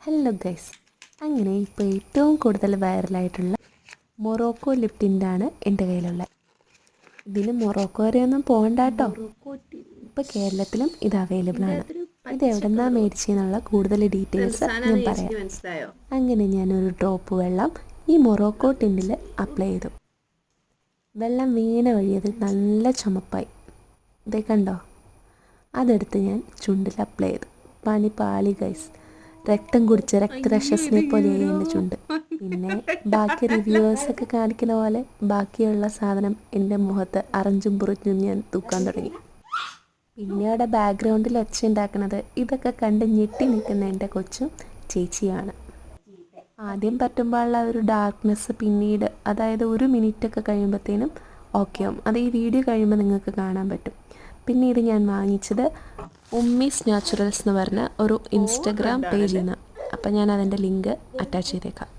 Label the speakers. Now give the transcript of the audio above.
Speaker 1: Hello guys, അങ്ങനെ ഇപ്പോൾ ഏറ്റവും കൂടുതൽ വൈറലായിട്ടുള്ള മൊറോക്കോ ലിപ് ടിൻ്റാണ് എൻ്റെ കയ്യിലുള്ളത്. ഇതിന് മൊറോക്കോ വരെയൊന്നും പോകണ്ട കേട്ടോ. ഇപ്പോൾ കേരളത്തിലും ഇത് അവൈലബിൾ ആണ്. ഇത് എവിടെ നിന്നാണ് മേടിച്ചെന്നുള്ള കൂടുതൽ ഡീറ്റെയിൽസ് ഞാൻ പറയാം. അങ്ങനെ ഞാനൊരു ഡ്രോപ്പ് വെള്ളം ഈ മൊറോക്കോ ടിന്നിൽ അപ്ലൈ ചെയ്തു. വെള്ളം വീണ വഴി അത് നല്ല ചുമപ്പായി. ഇതേ കണ്ടോ? അതെടുത്ത് ഞാൻ ചുണ്ടിൽ അപ്ലൈ ചെയ്തു. പണി പാളി ഗൈസ്. രക്തം കുടിച്ച രക്തരക്ഷസിനെ പോലെയായി എൻ്റെ ചുണ്ട്. പിന്നെ ബാക്കി റിവ്യൂവേഴ്സൊക്കെ കാണിക്കുന്ന പോലെ ബാക്കിയുള്ള സാധനം എൻ്റെ മുഖത്ത് അറഞ്ചും പുറഞ്ഞും ഞാൻ തൂക്കാൻ തുടങ്ങി. പിന്നെ അവിടെ ബാക്ക്ഗ്രൗണ്ടിൽ ഒച്ച ഉണ്ടാക്കുന്നത് ഇതൊക്കെ കണ്ട് ഞെട്ടി നിൽക്കുന്ന എൻ്റെ കൊച്ചും ചേച്ചിയാണ്. ആദ്യം പറ്റുമ്പോഴുള്ള ഒരു ഡാർക്ക്നെസ് പിന്നീട്, അതായത് 1 മിനിറ്റൊക്കെ കഴിയുമ്പോഴത്തേനും ഓക്കെ ആവും. അത് ഈ വീഡിയോ കഴിയുമ്പോൾ നിങ്ങൾക്ക് കാണാൻ പറ്റും. പിന്നെ ഇത് ഞാൻ വാങ്ങിച്ചത് ഉമ്മീസ് നാച്ചുറൽസ് എന്ന് പറഞ്ഞ ഒരു ഇൻസ്റ്റഗ്രാം പേജിൽ നിന്ന്. അപ്പം ഞാൻ അതിൻ്റെ ലിങ്ക് അറ്റാച്ച് ചെയ്തേക്കാം.